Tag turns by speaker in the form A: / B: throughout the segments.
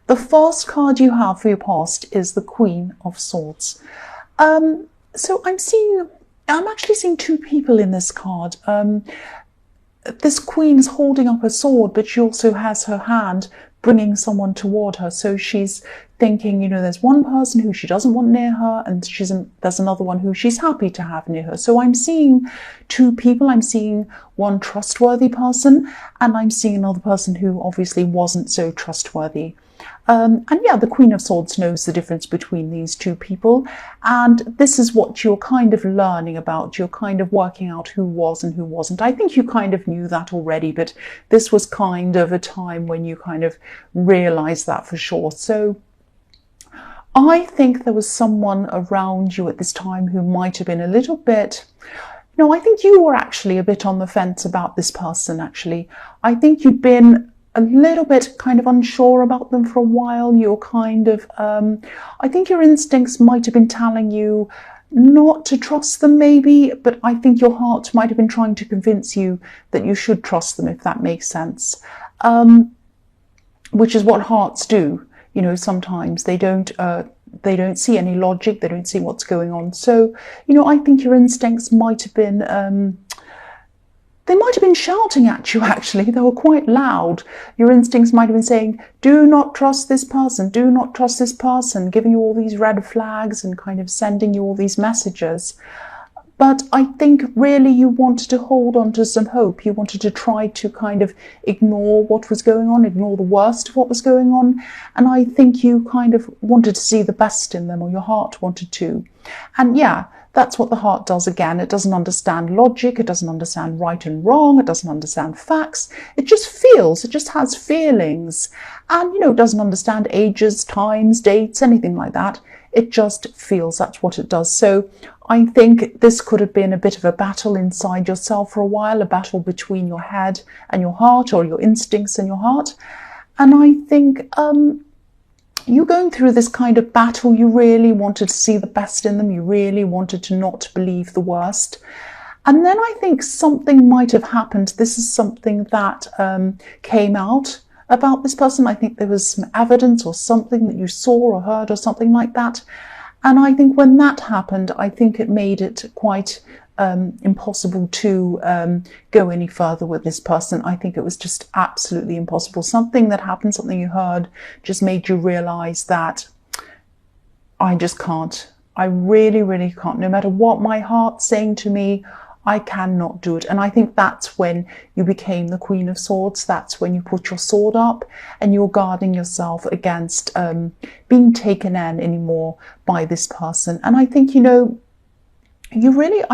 A: The first card you have for your past is the Queen of Swords. So I'm actually seeing two people in this card. This queen is holding up a sword, but she also has her hand bringing someone toward her. So she's thinking, there's one person who she doesn't want near her, and there's another one who she's happy to have near her. So I'm seeing two people. I'm seeing one trustworthy person, and I'm seeing another person who obviously wasn't so trustworthy. And yeah, the Queen of Swords knows the difference between these two people, and this is what you're kind of learning about. You're kind of working out who was and who wasn't. I think you kind of knew that already, but this was kind of a time when you kind of realized that for sure. So I think there was someone around you at this time who might have been a little bit... No, I think you were actually a bit on the fence about this person, actually. I think you'd been a little bit kind of unsure about them for a while. You're kind of, I think your instincts might have been telling you not to trust them maybe, but I think your heart might have been trying to convince you that you should trust them, if that makes sense. Which is what hearts do. Sometimes they don't see any logic, they don't see what's going on. So, I think your instincts might have been, they might have been shouting at you, actually. They were quite loud. Your instincts might have been saying, do not trust this person, do not trust this person, giving you all these red flags and kind of sending you all these messages. But I think really you wanted to hold on to some hope. You wanted to try to kind of ignore what was going on, ignore the worst of what was going on. And I think you kind of wanted to see the best in them, or your heart wanted to. And yeah, that's what the heart does again. It doesn't understand logic. It doesn't understand right and wrong. It doesn't understand facts. It just feels. It just has feelings. And, it doesn't understand ages, times, dates, anything like that. It just feels. That's what it does. So I think this could have been a bit of a battle inside yourself for a while, a battle between your head and your heart, or your instincts and your heart. And I think you going through this kind of battle, you really wanted to see the best in them. You really wanted to not believe the worst. And then I think something might have happened. This is something that came out about this person. I think there was some evidence or something that you saw or heard or something like that. And I think when that happened, I think it made it quite impossible to go any further with this person. I think it was just absolutely impossible. Something that happened, something you heard, just made you realize that I just can't. I really, really can't. No matter what my heart's saying to me, I cannot do it. And I think that's when you became the Queen of Swords. That's when you put your sword up and you're guarding yourself against being taken in anymore by this person. And I think, I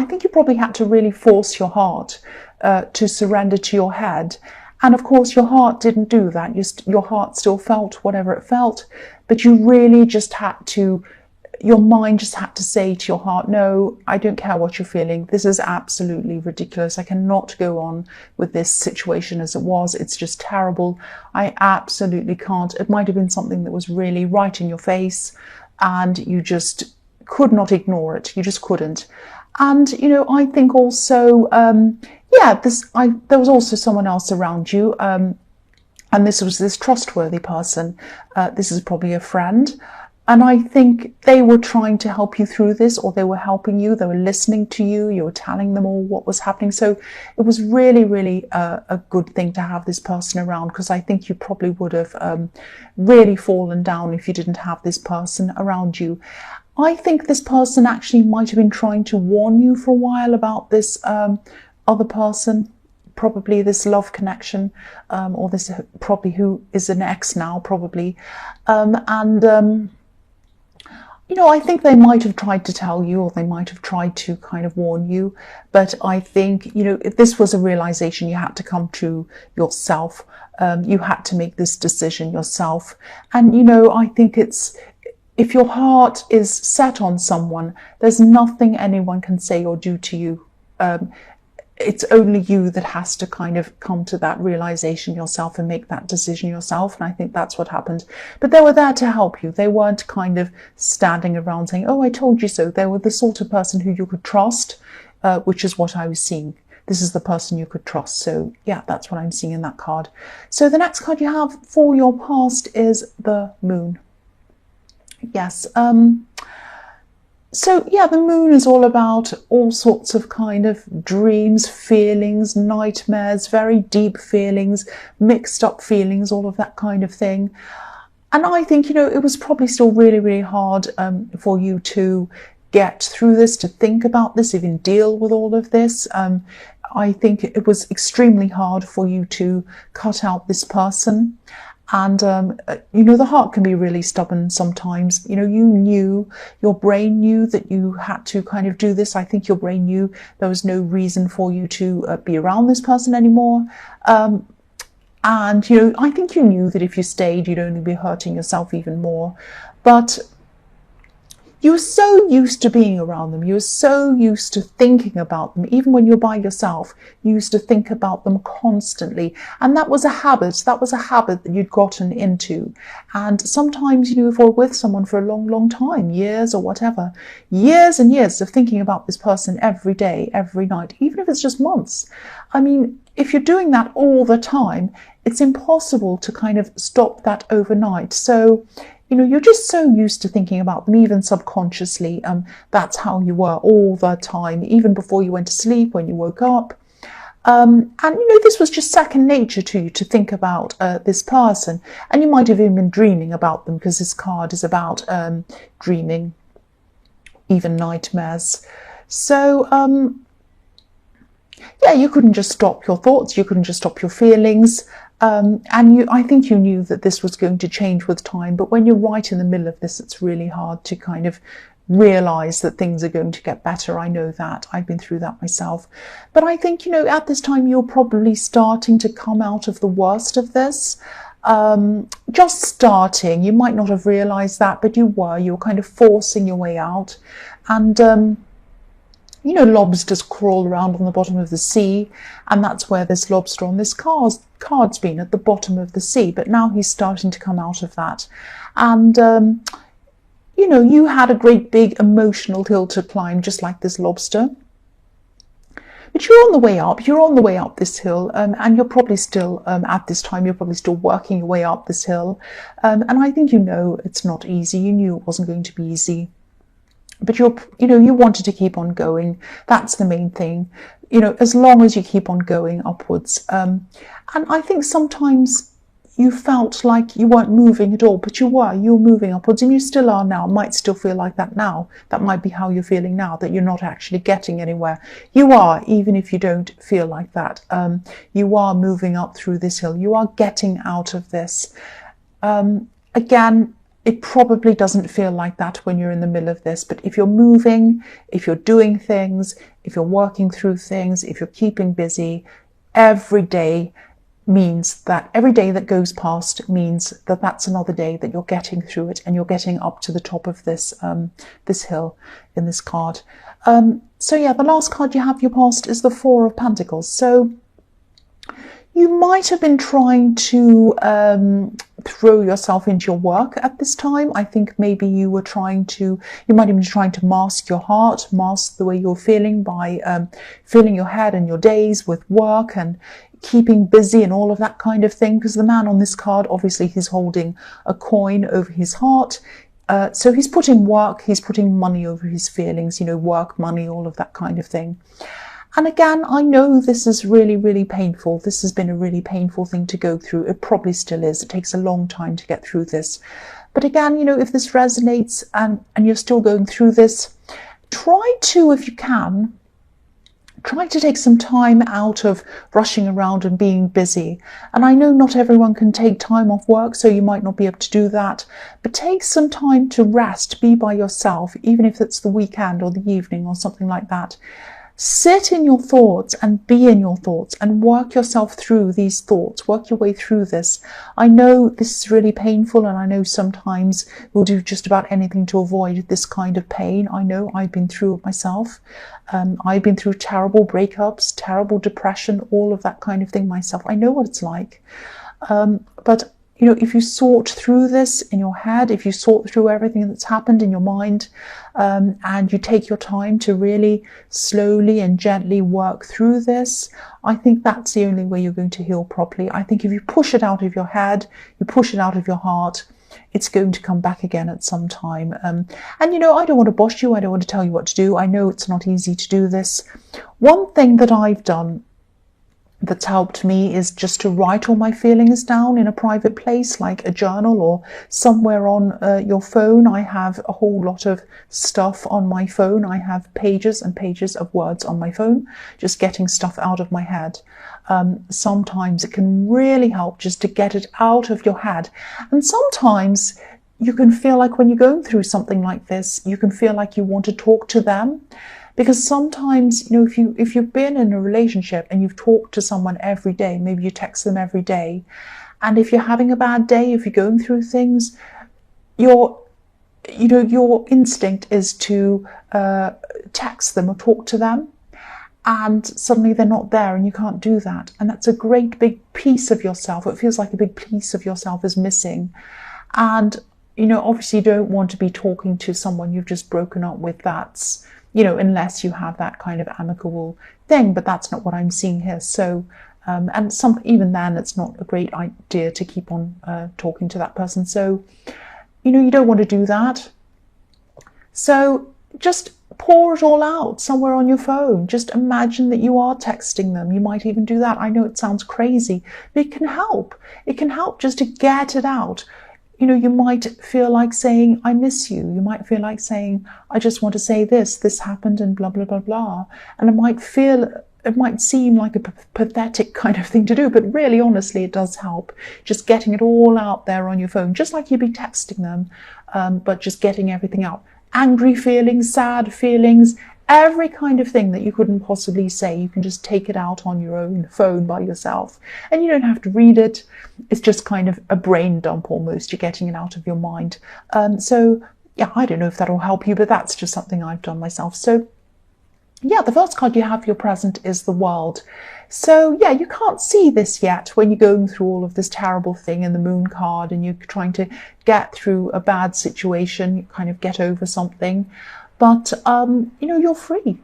A: think you probably had to really force your heart to surrender to your head. And of course, your heart didn't do that. Your heart still felt whatever it felt, but you really just had to, your mind just had to say to your heart, no, I don't care what you're feeling. This is absolutely ridiculous. I cannot go on with this situation as it was. It's just terrible. I absolutely can't. It might have been something that was really right in your face and you just could not ignore it. You just couldn't. And, I think also, there was also someone else around you. And this was this trustworthy person. This is probably a friend. And I think they were trying to help you through this, or they were helping you. They were listening to you. You were telling them all what was happening. So it was really, really a good thing to have this person around, because I think you probably would have really fallen down if you didn't have this person around you. I think this person actually might have been trying to warn you for a while about this other person, probably this love connection, or this probably who is an ex now, probably. I think they might have tried to tell you, or they might have tried to kind of warn you. But I think, this was a realization you had to come to yourself. You had to make this decision yourself. And, I think if your heart is set on someone, there's nothing anyone can say or do to you. It's only you that has to kind of come to that realization yourself and make that decision yourself. And I think that's what happened. But they were there to help you. They weren't kind of standing around saying, oh, I told you so. They were the sort of person who you could trust, which is what I was seeing. this is the person you could trust. So yeah, that's what I'm seeing in that card. So the next card you have for your past is the Moon. Yes. So yeah, the Moon is all about all sorts of kind of dreams, feelings, nightmares, very deep feelings, mixed up feelings, all of that kind of thing. And I think, it was probably still really, really hard for you to get through this, to think about this, even deal with all of this. I think it was extremely hard for you to cut out this person. And, the heart can be really stubborn sometimes. Your brain knew that you had to kind of do this. I think your brain knew there was no reason for you to be around this person anymore. And, I think you knew that if you stayed, you'd only be hurting yourself even more. But you were so used to being around them. You were so used to thinking about them. Even when you're by yourself, you used to think about them constantly. And that was a habit. That was a habit that you'd gotten into. And sometimes, if you're with someone for a long, long time, years or whatever, years and years of thinking about this person every day, every night, even if it's just months. I mean, if you're doing that all the time, it's impossible to kind of stop that overnight. So, you're just so used to thinking about them, even subconsciously. That's how you were all the time, even before you went to sleep, when you woke up. And, this was just second nature to you to think about this person. And you might have even been dreaming about them, because this card is about dreaming, even nightmares. So, yeah, you couldn't just stop your thoughts. You couldn't just stop your feelings. I think you knew that this was going to change with time, but when you're right in the middle of this, it's really hard to kind of realize that things are going to get better. I know that. I've been through that myself. But I think, at this time, you're probably starting to come out of the worst of this. Just starting. You might not have realized that, but you were kind of forcing your way out. And, lobsters crawl around on the bottom of the sea, and that's where this lobster on this card's been, at the bottom of the sea. But now he's starting to come out of that. And, you had a great big emotional hill to climb, just like this lobster. But you're on the way up. You're on the way up this hill, and you're probably still, at this time, you're probably still working your way up this hill. And I think it's not easy. You knew it wasn't going to be easy. But you wanted to keep on going. That's the main thing. As long as you keep on going upwards. And I think sometimes you felt like you weren't moving at all, but you were moving upwards, and you still are now. Might still feel like that now. That might be how you're feeling now, that you're not actually getting anywhere. You are, even if you don't feel like that. You are moving up through this hill. You are getting out of this. Again, it probably doesn't feel like that when you're in the middle of this, but if you're moving, if you're doing things, if you're working through things, if you're keeping busy, every day that goes past means that that's another day that you're getting through it, and you're getting up to the top of this hill in this card. So yeah, the last card you have your past is the Four of Pentacles. So you might have been trying to throw yourself into your work at this time. I think maybe you might have been trying to mask your heart, mask the way you're feeling by filling your head and your days with work and keeping busy and all of that kind of thing. Because the man on this card, obviously he's holding a coin over his heart. So he's putting money over his feelings, work, money, all of that kind of thing. And again, I know this is really, really painful. This has been a really painful thing to go through. It probably still is. It takes a long time to get through this. But again, if this resonates and you're still going through this, try to, if you can, try to take some time out of rushing around and being busy. And I know not everyone can take time off work, so you might not be able to do that. But take some time to rest, be by yourself, even if it's the weekend or the evening or something like that. Sit in your thoughts and be in your thoughts and work yourself through these thoughts. Work your way through this. I know this is really painful, and I know sometimes we'll do just about anything to avoid this kind of pain. I know I've been through it myself. I've been through terrible breakups, terrible depression, all of that kind of thing myself. I know what it's like. But you know, if you sort through this in your head, if you sort through everything that's happened in your mind, and you take your time to really slowly and gently work through this, I think that's the only way you're going to heal properly. I think if you push it out of your head, you push it out of your heart, it's going to come back again at some time. And, you know, I don't want to boss you. I don't want to tell you what to do. I know it's not easy to do this. One thing that I've done that's helped me is just to write all my feelings down in a private place, like a journal or somewhere on your phone. I have a whole lot of stuff on my phone. I have pages and pages of words on my phone, just getting stuff out of my head. Sometimes it can really help just to get it out of your head. And sometimes you can feel like when you're going through something like this, you can feel like you want to talk to them. Because sometimes, you know, if you've been in a relationship and you've talked to someone every day, maybe you text them every day, and if you're having a bad day, if you're going through things, your instinct is to text them or talk to them, and suddenly they're not there and you can't do that. And that's a great big piece of yourself. It feels like a big piece of yourself is missing. And, you know, obviously you don't want to be talking to someone you've just broken up with. That's, you know, unless you have that kind of amicable thing, but that's not what I'm seeing here. So, and even then, it's not a great idea to keep on talking to that person. So, you know, you don't want to do that. So just pour it all out somewhere on your phone. Just imagine that you are texting them. You might even do that. I know it sounds crazy, but it can help. It can help just to get it out. You know, you might feel like saying, I miss you. You might feel like saying, I just want to say this happened and blah, blah, blah, blah. And it might seem like a pathetic kind of thing to do, but really, honestly, it does help. Just getting it all out there on your phone, just like you'd be texting them, but just getting everything out. Angry feelings, sad feelings, every kind of thing that you couldn't possibly say, you can just take it out on your own phone by yourself. And you don't have to read it. It's just kind of a brain dump almost. You're getting it out of your mind. So, yeah, I don't know if that'll help you, but that's just something I've done myself. So, yeah, the first card you have for your present is the World. So, yeah, you can't see this yet when you're going through all of this terrible thing in the Moon card and you're trying to get through a bad situation, you kind of get over something. But, you know, you're free.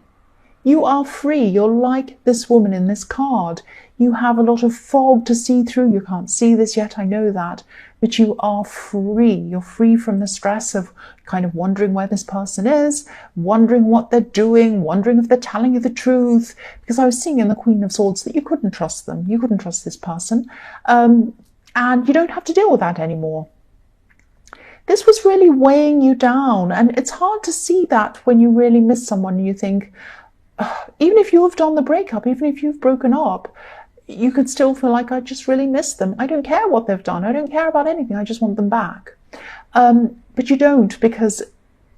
A: You are free. You're like this woman in this card. You have a lot of fog to see through. You can't see this yet, I know that. But you are free. You're free from the stress of kind of wondering where this person is, wondering what they're doing, wondering if they're telling you the truth. Because I was seeing in the Queen of Swords that you couldn't trust them. You couldn't trust this person. And you don't have to deal with that anymore. This was really weighing you down, and it's hard to see that when you really miss someone and you think, even if you have done the breakup, even if you've broken up, you could still feel like, I just really miss them. I don't care what they've done. I don't care about anything. I just want them back. But you don't, because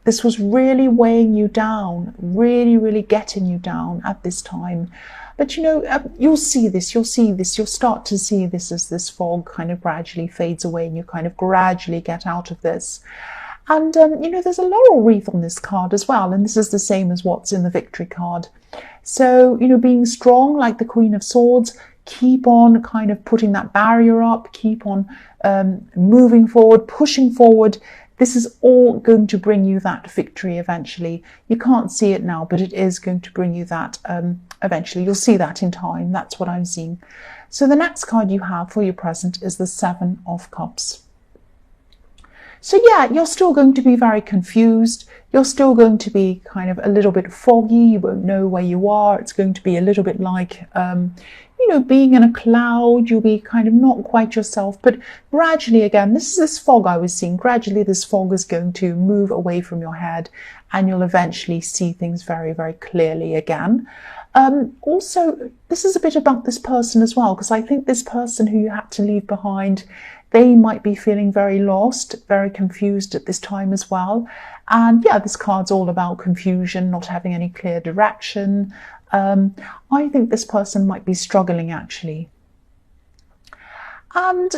A: this was really weighing you down, really, really getting you down at this time. But, you know, you'll see this, you'll start to see this as this fog kind of gradually fades away and you kind of gradually get out of this. And, you know, there's a laurel wreath on this card as well. And this is the same as what's in the Victory card. So, you know, being strong like the Queen of Swords, keep on kind of putting that barrier up, keep on moving forward, pushing forward. This is all going to bring you that victory eventually. You can't see it now, but it is going to bring you that eventually. You'll see that in time. That's what I'm seeing. So the next card you have for your present is the Seven of Cups. So yeah, you're still going to be very confused. You're still going to be kind of a little bit foggy. You won't know where you are. It's going to be a little bit like, you know, being in a cloud. You'll be kind of not quite yourself. But gradually, again, this is this fog I was seeing. Gradually, this fog is going to move away from your head and you'll eventually see things very, very clearly again. Also, this is a bit about this person as well, because I think this person who you had to leave behind, they might be feeling very lost, very confused at this time as well. And yeah, this card's all about confusion, not having any clear direction. I think this person might be struggling actually. And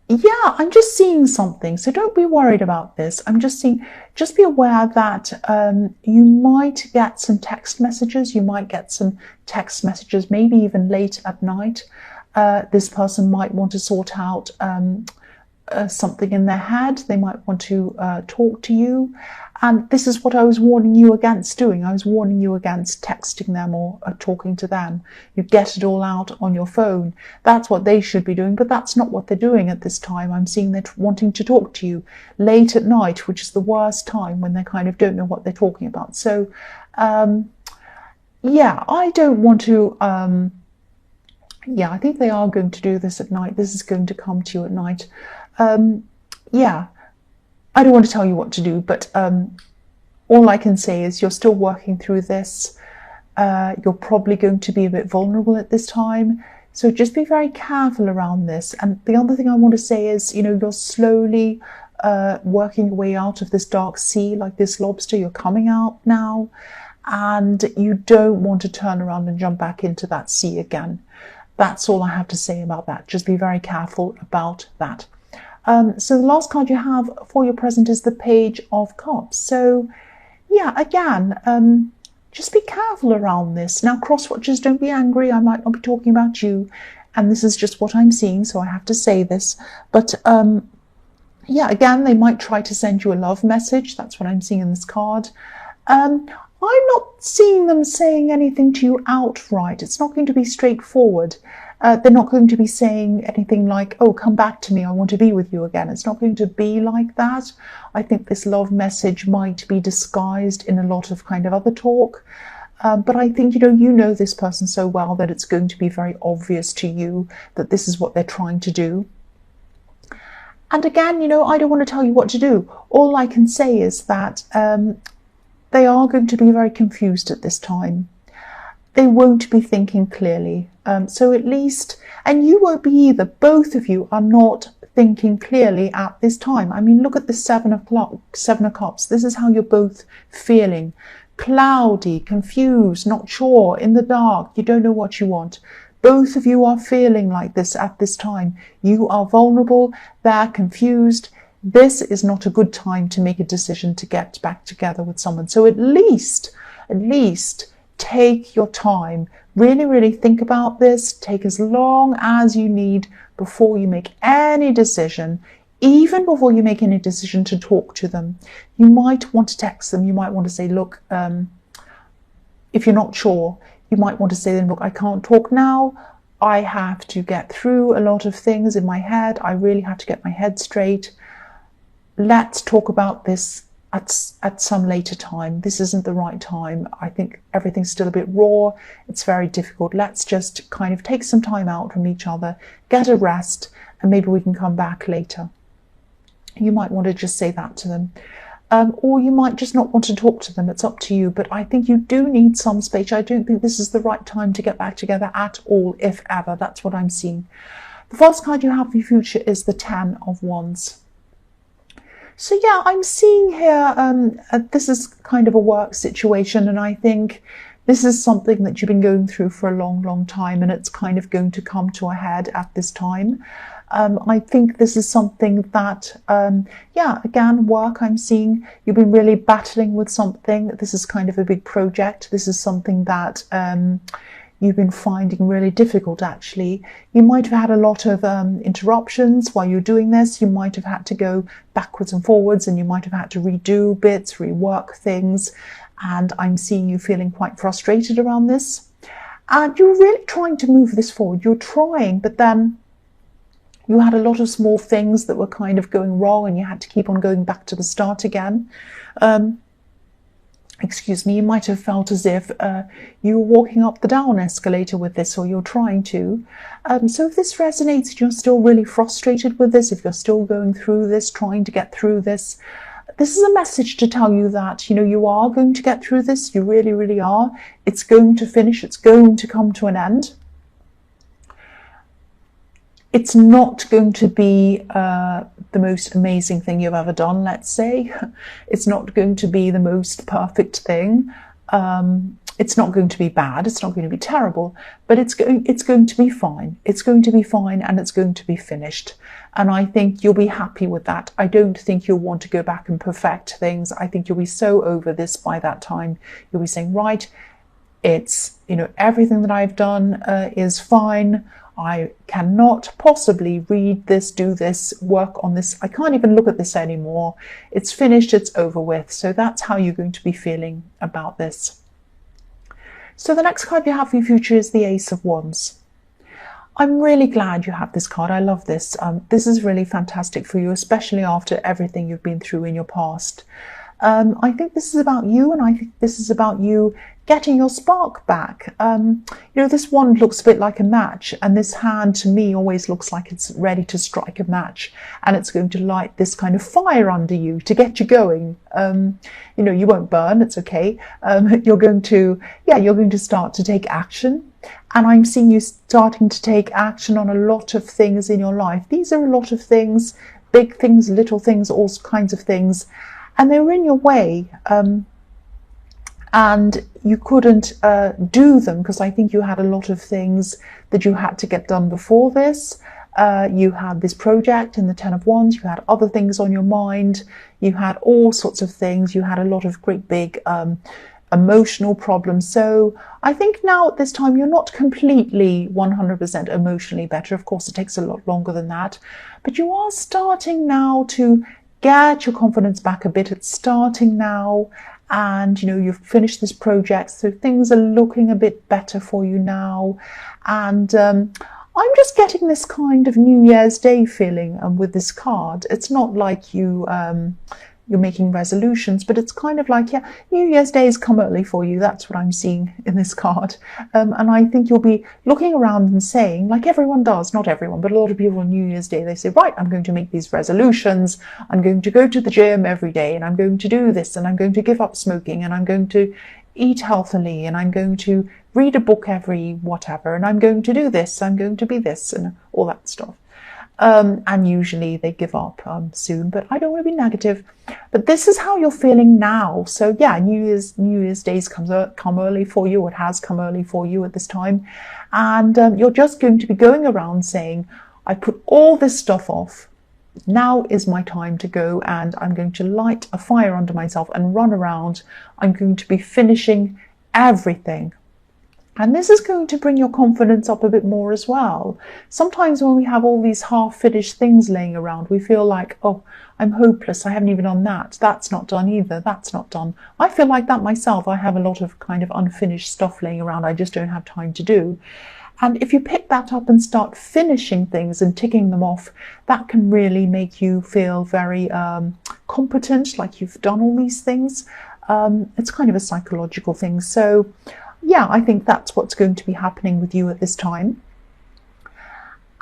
A: yeah, I'm just seeing something. So don't be worried about this. I'm just seeing, just be aware that you might get some text messages. You might get some text messages, maybe even late at night. This person might want to sort out something in their head. They might want to talk to you. And this is what I was warning you against doing. I was warning you against texting them or talking to them. You get it all out on your phone. That's what they should be doing, but that's not what they're doing at this time. I'm seeing they're wanting to talk to you late at night, which is the worst time when they kind of don't know what they're talking about. So, yeah, I don't want to... yeah, I think they are going to do this at night. This is going to come to you at night. Yeah, I don't want to tell you what to do, but all I can say is you're still working through this. You're probably going to be a bit vulnerable at this time. So just be very careful around this. And the other thing I want to say is, you know, you're slowly working your way out of this dark sea like this lobster. You're coming out now, and you don't want to turn around and jump back into that sea again. That's all I have to say about that. Just be very careful about that. So the last card you have for your present is the Page of Cups. So yeah, again, just be careful around this. Now, cross-watchers, don't be angry. I might not be talking about you, and this is just what I'm seeing, so I have to say this. But yeah, again, they might try to send you a love message. That's what I'm seeing in this card. I'm not seeing them saying anything to you outright. It's not going to be straightforward. They're not going to be saying anything like, oh, come back to me, I want to be with you again. It's not going to be like that. I think this love message might be disguised in a lot of kind of other talk. But I think, you know this person so well that it's going to be very obvious to you that this is what they're trying to do. And again, I don't want to tell you what to do. All I can say is that they are going to be very confused at this time. They won't be thinking clearly. So at least, and you won't be either. Both of you are not thinking clearly at this time. I mean, look at the Seven of Cups. This is how you're both feeling. Cloudy, confused, not sure, in the dark. You don't know what you want. Both of you are feeling like this at this time. You are vulnerable. They're confused. This is not a good time to make a decision to get back together with someone. So at least take your time. Really, really think about this. Take as long as you need before you make any decision, even before you make any decision to talk to them. You might want to text them. You might want to say, look, if you're not sure, you might want to say then, look, I can't talk now. I have to get through a lot of things in my head. I really have to get my head straight. Let's talk about this at some later time. This isn't the right time. I think everything's still a bit raw. It's very difficult. Let's just kind of take some time out from each other, get a rest, and maybe we can come back later. You might want to just say that to them. Or you might just not want to talk to them. It's up to you. But I think you do need some space. I don't think this is the right time to get back together at all, if ever. That's what I'm seeing. The first card you have for your future is the Ten of Wands. So yeah, I'm seeing here, this is kind of a work situation, and I think this is something that you've been going through for a long, long time, and it's kind of going to come to a head at this time. I think this is something that, yeah, again, work, I'm seeing you've been really battling with something. This is kind of a big project. This is something that you've been finding really difficult, actually. You might have had a lot of interruptions while you're doing this. You might have had to go backwards and forwards, and you might have had to redo bits, rework things. And I'm seeing you feeling quite frustrated around this. And you're really trying to move this forward. You're trying, but then you had a lot of small things that were kind of going wrong, and you had to keep on going back to the start again. Excuse me, you might have felt as if you were walking up the down escalator with this, or you're trying to. So if this resonates and you're still really frustrated with this, if you're still going through this, trying to get through this, this is a message to tell you that, you are going to get through this. You really, really are. It's going to finish. It's going to come to an end. It's not going to be the most amazing thing you've ever done, let's say. It's not going to be the most perfect thing. It's not going to be bad. It's not going to be terrible, but it's going to be fine. It's going to be fine, and it's going to be finished. And I think you'll be happy with that. I don't think you'll want to go back and perfect things. I think you'll be so over this by that time. You'll be saying, right, it's, everything that I've done is fine. I cannot possibly read this, do this, work on this. I can't even look at this anymore. It's finished, it's over with. So that's how you're going to be feeling about this. So the next card you have for your future is the Ace of Wands. I'm really glad you have this card. I love this. This is really fantastic for you, especially after everything you've been through in your past. I think this is about you, and I think this is about you getting your spark back. This wand looks a bit like a match, and this hand to me always looks like it's ready to strike a match, and it's going to light this kind of fire under you to get you going. You won't burn, it's okay. You're going to start to take action. And I'm seeing you starting to take action on a lot of things in your life. These are a lot of things, big things, little things, all kinds of things. And they were in your way. And you couldn't do them because I think you had a lot of things that you had to get done before this. You had this project in the Ten of Wands. You had other things on your mind. You had all sorts of things. You had a lot of great big emotional problems. So I think now at this time you're not completely 100% emotionally better. Of course, it takes a lot longer than that, but you are starting now to get your confidence back a bit. It's starting now, and you've finished this project, so things are looking a bit better for you now. And I'm just getting this kind of New Year's Day feeling with this card. It's not like you're making resolutions, but it's kind of like, New Year's Day has come early for you. That's what I'm seeing in this card. And I think you'll be looking around and saying, like everyone does, not everyone, but a lot of people on New Year's Day, they say, right, I'm going to make these resolutions. I'm going to go to the gym every day, and I'm going to do this, and I'm going to give up smoking, and I'm going to eat healthily, and I'm going to read a book every whatever, and I'm going to do this, I'm going to be this, and all that stuff. And usually they give up soon, but I don't want to be negative. But this is how you're feeling now. So yeah, New Year's Days come early for you. It has come early for you at this time, and you're just going to be going around saying, I put all this stuff off. Now is my time to go, and I'm going to light a fire under myself and run around. I'm going to be finishing everything. And this is going to bring your confidence up a bit more as well. Sometimes when we have all these half-finished things laying around, we feel like, oh, I'm hopeless. I haven't even done that. That's not done either. That's not done. I feel like that myself. I have a lot of kind of unfinished stuff laying around I just don't have time to do. And if you pick that up and start finishing things and ticking them off, that can really make you feel very competent, like you've done all these things. It's kind of a psychological thing. So yeah, I think that's what's going to be happening with you at this time.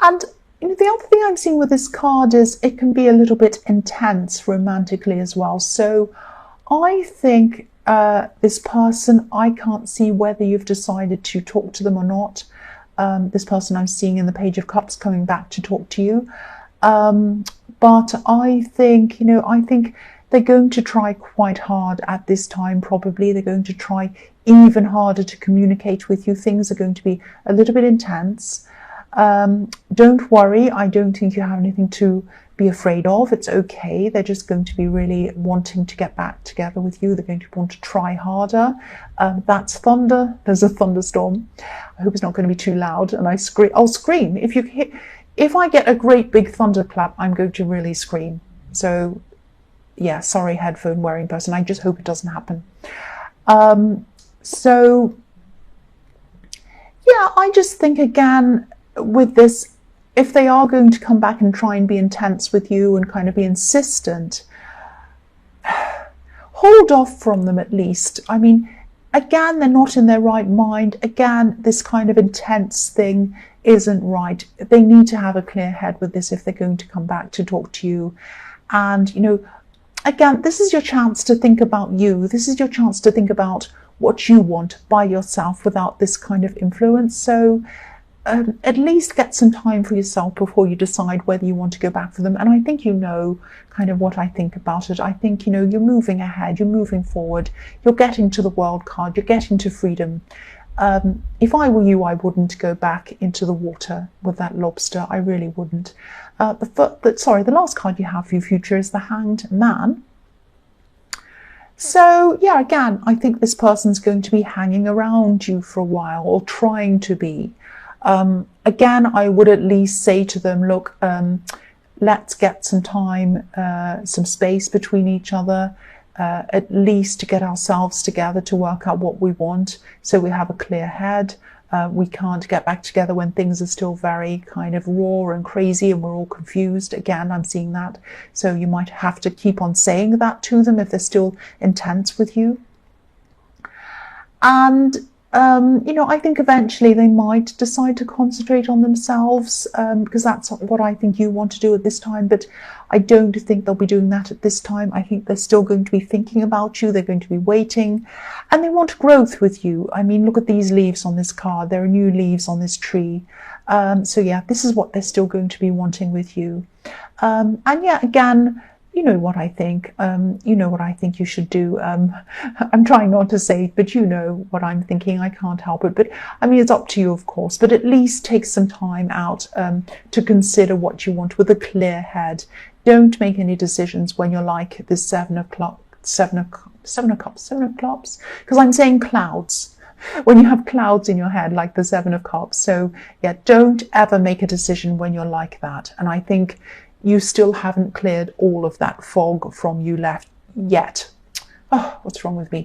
A: And the other thing I'm seeing with this card is it can be a little bit intense romantically as well. So I think this person, I can't see whether you've decided to talk to them or not. This person I'm seeing in the Page of Cups coming back to talk to you. But I think, I think they're going to try quite hard at this time, probably. They're going to try even harder to communicate with you. Things are going to be a little bit intense. Don't worry. I don't think you have anything to be afraid of. It's okay. They're just going to be really wanting to get back together with you. They're going to want to try harder. That's thunder. There's a thunderstorm. I hope it's not going to be too loud. And I'll scream. If I get a great big thunderclap, I'm going to really scream. So yeah, sorry, headphone wearing person. I just hope it doesn't happen. So yeah, I just think again with this, if they are going to come back and try and be intense with you and kind of be insistent, hold off from them at least. I mean, again, they're not in their right mind. Again, this kind of intense thing isn't right. They need to have a clear head with this if they're going to come back to talk to you. And, again, this is your chance to think about you. This is your chance to think about what you want by yourself without this kind of influence. So at least get some time for yourself before you decide whether you want to go back for them. And I think kind of what I think about it. I think, you're moving ahead, you're moving forward, you're getting to the World card, you're getting to freedom. If I were you, I wouldn't go back into the water with that lobster. I really wouldn't. The last card you have for your future is the Hanged Man. So yeah, again, I think this person's going to be hanging around you for a while, or trying to be. Again, I would at least say to them, look, let's get some time, some space between each other, at least to get ourselves together to work out what we want, so we have a clear head. We can't get back together when things are still very kind of raw and crazy and we're all confused. Again, I'm seeing that. So you might have to keep on saying that to them if they're still intense with you. And I think eventually they might decide to concentrate on themselves, because that's what I think you want to do at this time. But I don't think they'll be doing that at this time. I think they're still going to be thinking about you. They're going to be waiting, and they want growth with you. I mean, look at these leaves on this card. There are new leaves on this tree. So yeah, this is what they're still going to be wanting with you. And yeah, again, you know what I think. You know what I think you should do. I'm trying not to say it, but you know what I'm thinking. I can't help it. But I mean, it's up to you, of course. But at least take some time out to consider what you want with a clear head. Don't make any decisions when you're like the seven of cups, because I'm saying clouds. When you have clouds in your head, like the Seven of Cups. So yeah, don't ever make a decision when you're like that. And I think you still haven't cleared all of that fog from you left yet. Oh, what's wrong with me?